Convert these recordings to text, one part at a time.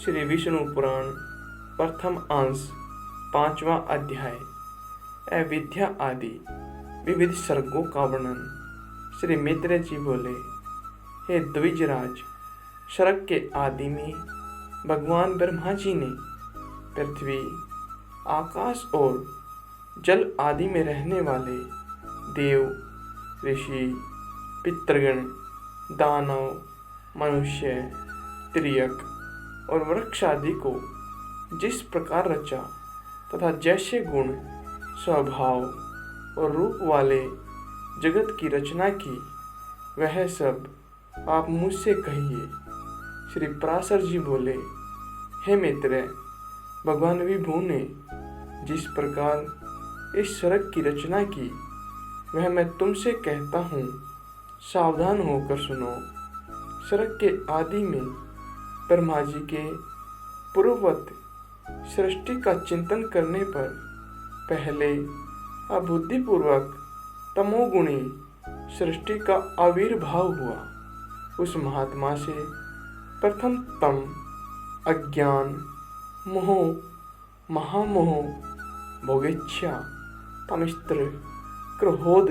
श्री विष्णु पुराण प्रथम अंश 5वां अध्याय अविद्या आदि विविध सर्गों का वर्णन। श्री मित्र जी बोले, हे द्विजराज, सर्ग के आदि में भगवान ब्रह्मा जी ने पृथ्वी, आकाश और जल आदि में रहने वाले देव, ऋषि, पितृगण, दानव, मनुष्य, त्रियक और वृक्ष आदि को जिस प्रकार रचा तथा जैसे गुण, स्वभाव और रूप वाले जगत की रचना की, वह सब आप मुझसे कहिए। श्री पराशर जी बोले, हे मित्र, भगवान विभु ने जिस प्रकार इस सर्ग की रचना की, वह मैं तुमसे कहता हूँ, सावधान होकर सुनो। सर्ग के आदि में ब्रह्मा जी के पूर्ववत सृष्टि का चिंतन करने पर पहले अबुद्धिपूर्वक तमोगुणी सृष्टि का आविर्भाव हुआ। उस महात्मा से प्रथम तम, अज्ञान, मोह, महामोह, भोगेच्छा, तमस्त्र, क्रोध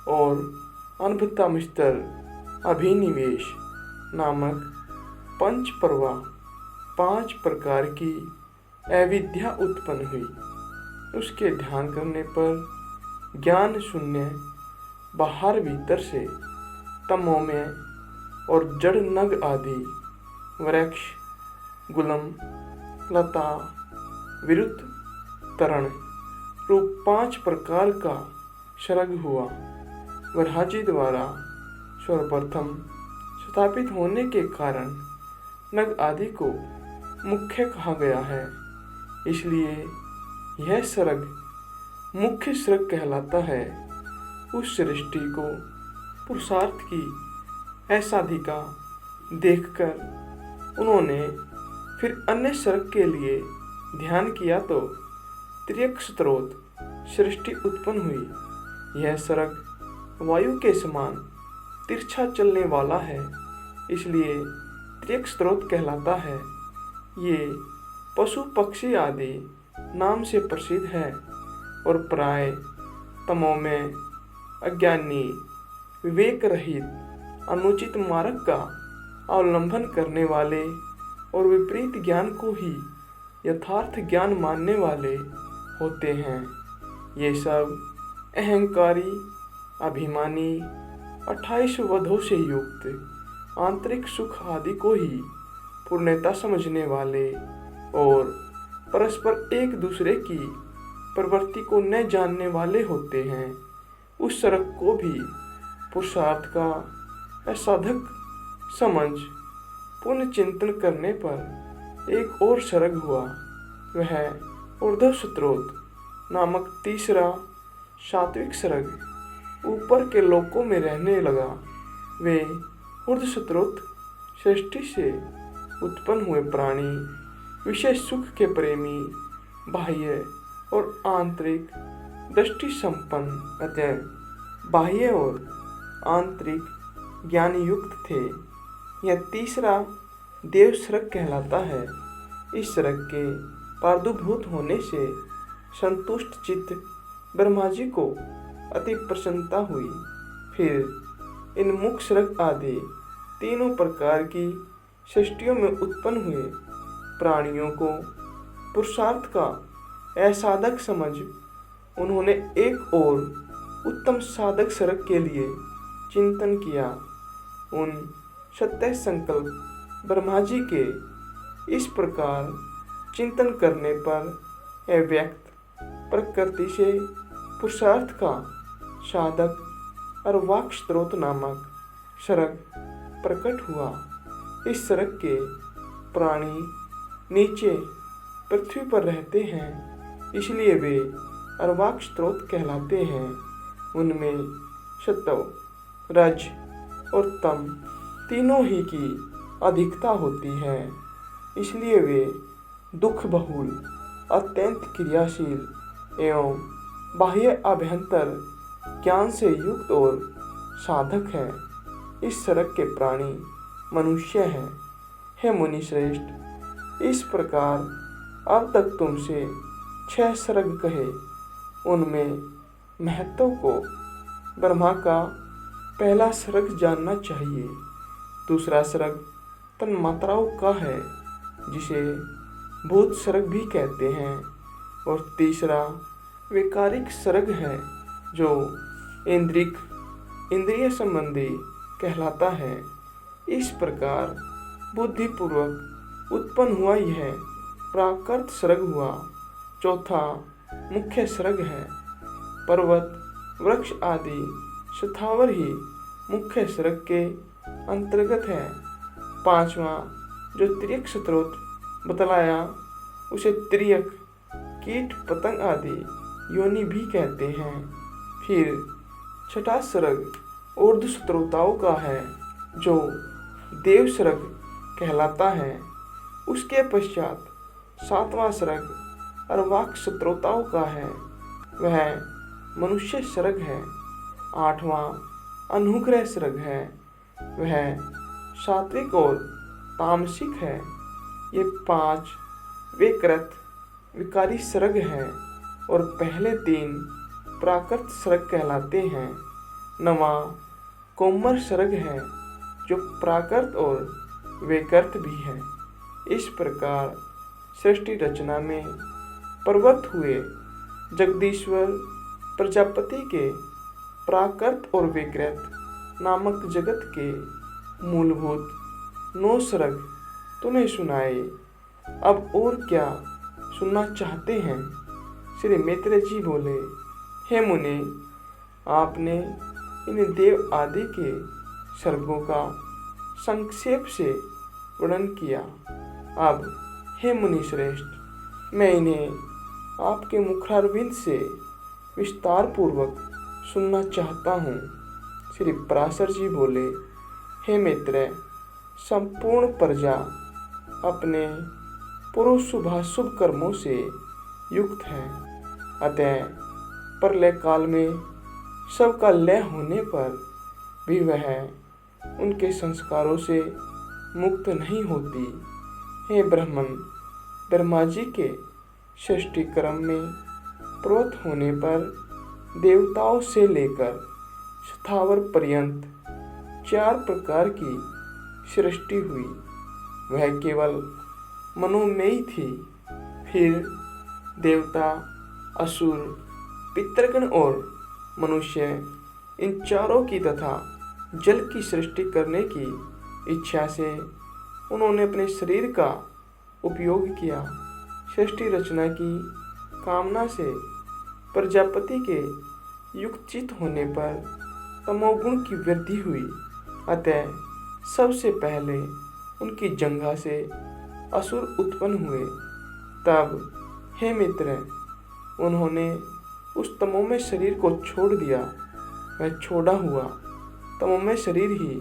और अनभितमस्त्र अभिनिवेश नामक पंचपर्वा 5 प्रकार की अविद्या उत्पन्न हुई। उसके ध्यान करने पर ज्ञान शून्य बाहर भीतर से तमोमय और जड़ नग आदि वृक्ष, गुलम, लता, विरुद्ध, तरण रूप 5 प्रकार का सर्ग हुआ। वराहजी द्वारा सर्वप्रथम स्थापित होने के कारण नग आदि को मुख्य कहा गया है, इसलिए यह सर्ग मुख्य सर्ग कहलाता है। उस सृष्टि को पुरुषार्थ की असाधिका देखकर उन्होंने फिर अन्य सर्ग के लिए ध्यान किया तो त्रियक स्रोत सृष्टि उत्पन्न हुई। यह सर्ग वायु के समान तिरछा चलने वाला है, इसलिए त्रियक स्रोत कहलाता है। ये पशु पक्षी आदि नाम से प्रसिद्ध है और प्राय तमोमय, अज्ञानी, विवेक रहित, अनुचित मार्ग का अवलंबन करने वाले और विपरीत ज्ञान को ही यथार्थ ज्ञान मानने वाले होते हैं। ये सब अहंकारी, अभिमानी, 28 वधों से युक्त, आंतरिक सुख आदि को ही पूर्णता समझने वाले और परस्पर एक दूसरे की प्रवृत्ति को न जानने वाले होते हैं। उस सर्ग को भी पुरुषार्थ का असाधक समझ पुण्य चिंतन करने पर एक और सर्ग हुआ। वह ऊर्ध्व स्रोत नामक तीसरा सात्विक सर्ग ऊपर के लोकों में रहने लगा। वे ऊर्ध्व स्रोत सृष्टि से उत्पन्न हुए प्राणी विशेष सुख के प्रेमी, बाह्य और आंतरिक दृष्टि संपन्न, अतः बाह्य और आंतरिक ज्ञान युक्त थे। यह तीसरा देव सर्ग कहलाता है। इस सर्ग के प्रादुर्भूत होने से संतुष्ट चित्त ब्रह्मा जी को अति प्रसन्नता हुई। फिर इन मुख सर्ग आदि तीनों प्रकार की सृष्टियों में उत्पन्न हुए प्राणियों को पुरुषार्थ का असाधक समझ उन्होंने एक और उत्तम साधक सर्ग के लिए चिंतन किया। उन सत्य संकल्प ब्रह्मा जी के इस प्रकार चिंतन करने पर अव्यक्त प्रकृति से पुरुषार्थ का साधक और वाक् स्रोत नामक सर्ग प्रकट हुआ। इस सर्ग के प्राणी नीचे पृथ्वी पर रहते हैं, इसलिए वे अर्वाक स्रोत कहलाते हैं। उनमें सत्व, रज और तम तीनों ही की अधिकता होती है, इसलिए वे दुख बहुल, अत्यंत क्रियाशील एवं बाह्य अभ्यंतर ज्ञान से युक्त और साधक है। इस सर्ग के प्राणी मनुष्य हैं। हे मुनि श्रेष्ठ, इस प्रकार अब तक तुमसे 6 सर्ग कहे, उनमें महत्व को ब्रह्मा का पहला सर्ग जानना चाहिए। दूसरा सर्ग तन्मात्राओं का है, जिसे भूत सर्ग भी कहते हैं, और तीसरा वैकारिक सर्ग है, जो इंद्रिय संबंधी कहलाता है। इस प्रकार बुद्धिपूर्वक उत्पन्न हुआ यह प्राकृत सर्ग हुआ। चौथा मुख्य सर्ग है। पर्वत, वृक्ष आदि स्थावर ही मुख्य सर्ग के अंतर्गत है। पांचवा जो तिर्यक स्रोत बतलाया, उसे तिर्यक, कीट पतंग आदि योनि भी कहते हैं। फिर छठा सर्ग ऊर्ध्व स्रोताओं का है, जो देव सर्ग कहलाता है। उसके पश्चात सातवां सर्ग अर्वाक स्रोताओं का है, वह मनुष्य सर्ग है। आठवां अनुग्रह सर्ग है, वह सात्विक और तामसिक है। ये 5 विकृत विकारी सर्ग हैं और पहले 3 प्राकृत सर्ग कहलाते हैं। 9वां कोमर सर्ग है, जो प्राकृत और विकृत भी है। इस प्रकार सृष्टि रचना में प्रवृत्त हुए जगदीश्वर प्रजापति के प्राकृत और विकृत नामक जगत के मूलभूत 9 सर्ग तुम्हें सुनाए। अब और क्या सुनना चाहते हैं? श्री मैत्रेय जी बोले, हे मुने, आपने इन देव आदि के सर्गों का संक्षेप से वर्णन किया। अब हे मुनि श्रेष्ठ, मैं इन्हें आपके मुखारविंद से विस्तार पूर्वक सुनना चाहता हूँ। श्री पराशर जी बोले, हे मैत्रेय, संपूर्ण प्रजा अपने पूर्व शुभाशुभ कर्मों से युक्त है। अतः प्रलय काल में सबका लय होने पर भी वह उनके संस्कारों से मुक्त नहीं होती। हे ब्राह्मण, ब्रह्मा जी के सृष्टि क्रम में प्रवृत्त होने पर देवताओं से लेकर स्थावर पर्यंत 4 प्रकार की सृष्टि हुई। वह केवल मनोमयी थी। फिर देवता, असुर, पितृगण और मनुष्य, इन चारों की तथा जल की सृष्टि करने की इच्छा से उन्होंने अपने शरीर का उपयोग किया। सृष्टि रचना की कामना से प्रजापति के युक्तचित होने पर तमोगुण की वृद्धि हुई। अतः सबसे पहले उनकी जंघा से असुर उत्पन्न हुए। तब हे मित्र, उन्होंने उस तमोमय शरीर को छोड़ दिया। वह छोड़ा हुआ तमोमय शरीर ही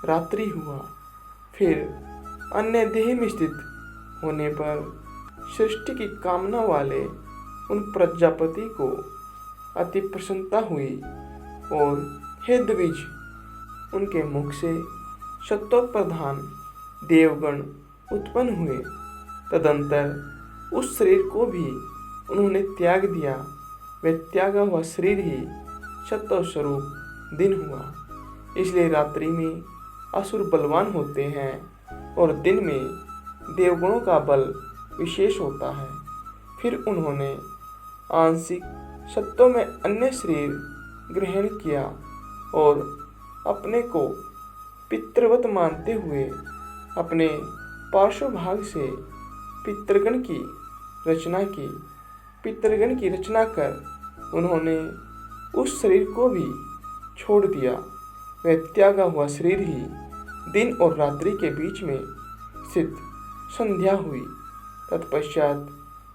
रात्रि हुआ। फिर अन्य देह में स्थित होने पर सृष्टि की कामना वाले उन प्रजापति को अति प्रसन्नता हुई और हे द्विज, उनके मुख से सत्वप्रधान देवगण उत्पन्न हुए। तदंतर उस शरीर को भी उन्होंने त्याग दिया। वह त्यागा हुआ शरीर ही सत्व स्वरूप दिन हुआ। इसलिए रात्रि में असुर बलवान होते हैं और दिन में देवगणों का बल विशेष होता है। फिर उन्होंने आंशिक सत्व में अन्य शरीर ग्रहण किया और अपने को पितृवत मानते हुए अपने पार्श्व भाग से पितृगण की रचना कर उन्होंने उस शरीर को भी छोड़ दिया। वह त्यागा हुआ शरीर ही दिन और रात्रि के बीच में स्थित संध्या हुई। तत्पश्चात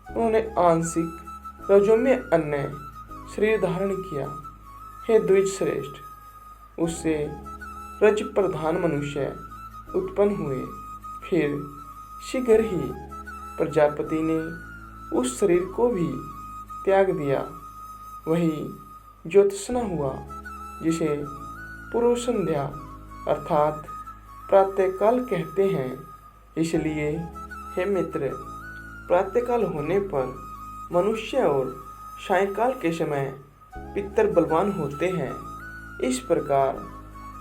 उन्होंने आंशिक रजोमय अन्य शरीर धारण किया। हे द्विज श्रेष्ठ, उससे रज प्रधान मनुष्य उत्पन्न हुए। फिर शीघ्र ही प्रजापति ने उस शरीर को भी त्याग दिया। वही ज्योत्सना हुआ, जिसे पूर्व संध्या अर्थात प्रातःकाल कहते हैं। इसलिए हे मित्र, प्रातःकाल होने पर मनुष्य और सायंकाल के समय पितर बलवान होते हैं। इस प्रकार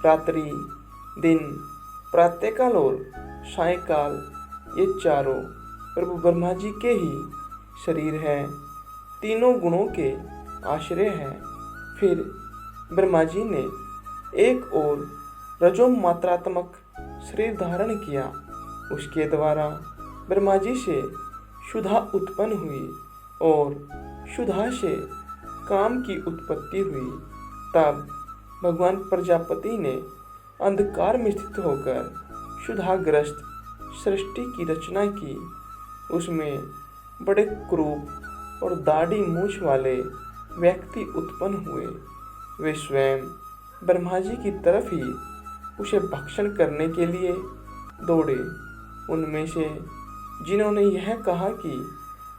रात्रि, दिन, प्रातःकाल और सायंकाल ये चारों प्रभु ब्रह्मा जी के ही शरीर हैं, तीनों गुणों के आश्रय हैं। फिर ब्रह्मा जी ने एक और रजो मात्रात्मक शरीर धारण किया। उसके द्वारा ब्रह्मा जी से क्षुधा उत्पन्न हुई और क्षुधा से काम की उत्पत्ति हुई। तब भगवान प्रजापति ने अंधकार में स्थित होकर क्षुधाग्रस्त सृष्टि की रचना की। उसमें बड़े क्रूर और दाढ़ी मूछ वाले व्यक्ति उत्पन्न हुए। वे स्वयं ब्रह्मा जी की तरफ ही उसे भक्षण करने के लिए दौड़े। उनमें से जिन्होंने यह कहा कि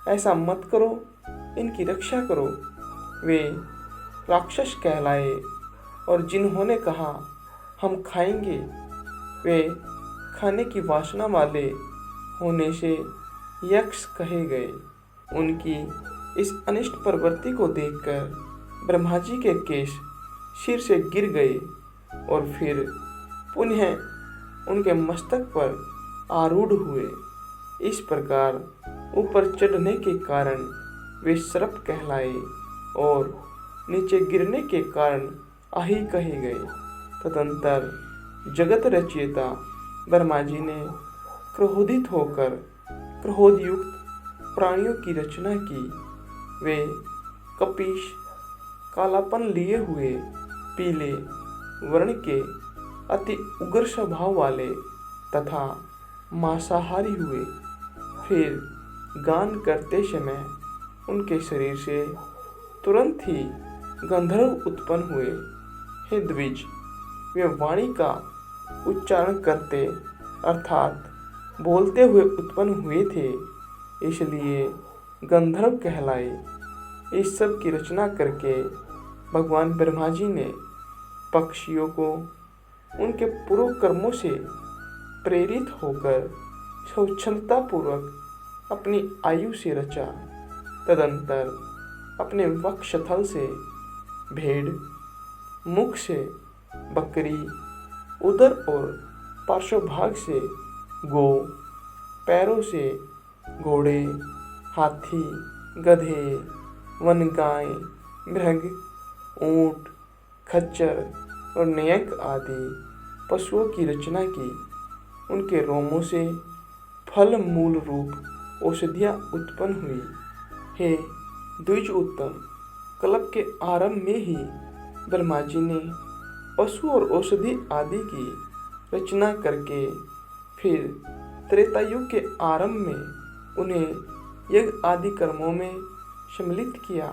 ऐसा मत करो, इनकी रक्षा करो, वे राक्षस कहलाए, और जिन्होंने कहा हम खाएंगे, वे खाने की वासना वाले होने से यक्ष कहे गए। उनकी इस अनिष्ट प्रवृत्ति को देखकर ब्रह्मा जी के केश सिर से गिर गए और फिर पुनः उनके मस्तक पर आरूढ़ हुए। इस प्रकार ऊपर चढ़ने के कारण वे सर्प कहलाए और नीचे गिरने के कारण आही कहे गए। तदंतर जगत रचयिता ब्रह्मा जी ने क्रोधित होकर क्रोधयुक्त प्राणियों की रचना की। वे कपीश, कालापन लिए हुए, पीले वर्ण के, अति उग्र स्वभाव वाले तथा मांसाहारी हुए। फिर गान करते समय उनके शरीर से तुरंत ही गंधर्व उत्पन्न हुए। हे द्विज, वे वाणी का उच्चारण करते अर्थात बोलते हुए उत्पन्न हुए थे, इसलिए गंधर्व कहलाए। इस सब की रचना करके भगवान ब्रह्मा जी ने पक्षियों को उनके पूर्व कर्मों से प्रेरित होकर स्वच्छंदतापूर्वक अपनी आयु से रचा। तदंतर अपने वक्षस्थल से भेड़, मुख से बकरी, उदर और पार्श्वभाग से गौ, पैरों से घोड़े, हाथी, गधे, वनगाय, मृग, ऊंट, खच्चर और नयक आदि पशुओं की रचना की। उनके रोमों से फल मूल रूप औषधियाँ उत्पन्न हुई। हे द्विज उत्तम, कल्प के आरंभ में ही ब्रह्मा जी ने पशु और औषधि आदि की रचना करके फिर त्रेता युग के आरंभ में उन्हें यज्ञ आदि कर्मों में सम्मिलित किया।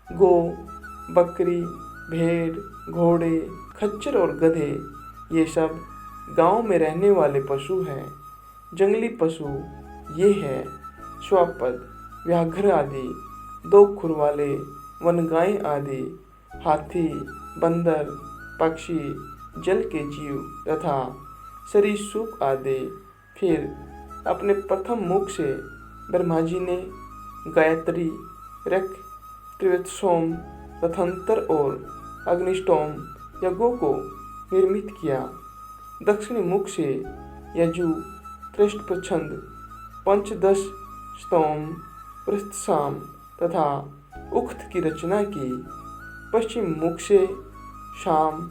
गौ, बकरी, भेड़, घोड़े, खच्चर और गधे ये सब गांव में रहने वाले पशु हैं। जंगली पशु ये हैं श्वापद, व्याघ्र आदि, दो खुर वाले, वनगाय आदि, हाथी, बंदर, पक्षी, जल के जीव तथा सरीसृप आदि। फिर अपने प्रथम मुख से ब्रह्मा जी ने गायत्री, रक, त्रिवत्सोम, रथंतर और अग्निष्टोम यज्ञों को निर्मित किया। दक्षिणी मुख से यजु, त्रिष्टप्रछंद, पंचदश स्तोम, पृष्ठसाम तथा उक्त की रचना की। पश्चिम मुख से शाम,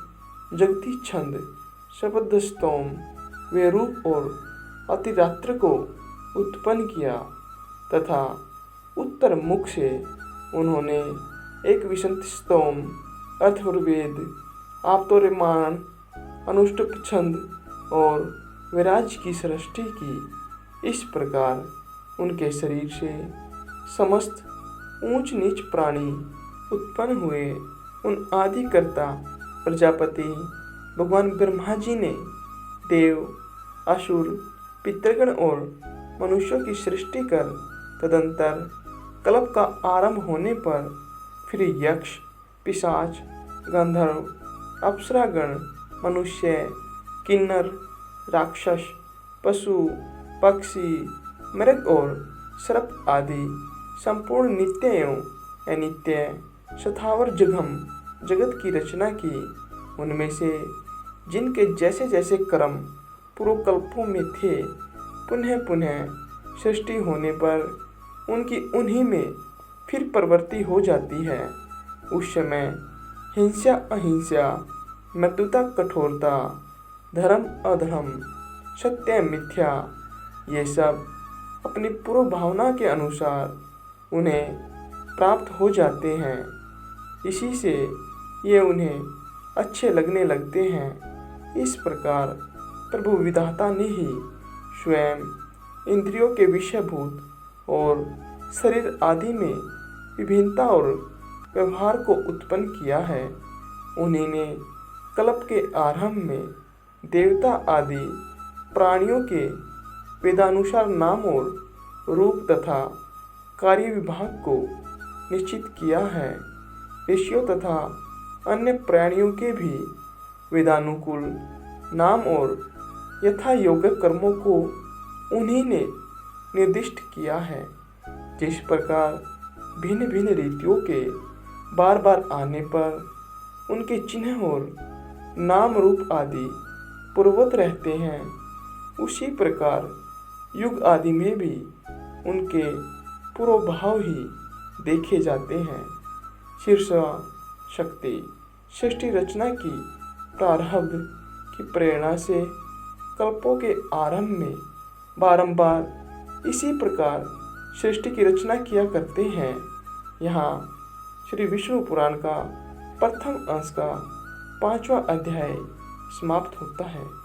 जगती छंद, शब्दस्तोम, वेरूप और अतिरात्र को उत्पन्न किया तथा उत्तर मुख से उन्होंने एक विसंत स्तोम, अथर्ववेद, आप्तोरिमाण, अनुष्टुप छंद और विराज की सृष्टि की। इस प्रकार उनके शरीर से समस्त ऊंच नीच प्राणी उत्पन्न हुए। उन आदिकर्ता प्रजापति भगवान ब्रह्मा जी ने देव, असुर, पितृगण और मनुष्यों की सृष्टि कर तदंतर कल्प का आरंभ होने पर फिर यक्ष, पिशाच, गंधर्व, अप्सरागण, मनुष्य, किन्नर, राक्षस, पशु, पक्षी, मृग और सर्प आदि संपूर्ण नित्य एवं अनित्य स्थावर जंगम जगत की रचना की। उनमें से जिनके जैसे जैसे कर्म पूर्वकल्पों में थे, पुनः पुनः सृष्टि होने पर उनकी उन्हीं में फिर प्रवृत्ति हो जाती है। उस समय हिंसा अहिंसा, मृदुता कठोरता, धर्म अधर्म, सत्य मिथ्या, ये सब अपनी पूर्व भावना के अनुसार उन्हें प्राप्त हो जाते हैं। इसी से ये उन्हें अच्छे लगने लगते हैं। इस प्रकार प्रभु विधाता ने ही स्वयं इंद्रियों के विषयभूत और शरीर आदि में विभिन्नता और व्यवहार को उत्पन्न किया है। उन्हीं ने कल्प के आरंभ में देवता आदि प्राणियों के वेदानुसार नाम और रूप तथा कार्य विभाग को निश्चित किया है। ऋषियों तथा अन्य प्राणियों के भी वेदानुकूल नाम और यथा योग कर्मों को उन्हीं ने निर्दिष्ट किया है। जिस प्रकार भिन्न भिन्न रीतियों के बार बार आने पर उनके चिन्ह और नाम रूप आदि पूर्ववत रहते हैं, उसी प्रकार युग आदि में भी उनके पूर्व भाव ही देखे जाते हैं। शीर्षा शक्ति सृष्टि रचना की प्रारब्ध की प्रेरणा से कल्पों के आरंभ में बारंबार इसी प्रकार सृष्टि की रचना किया करते हैं। यहाँ श्री विष्णु पुराण का प्रथम अंश का 5वां अध्याय समाप्त होता है।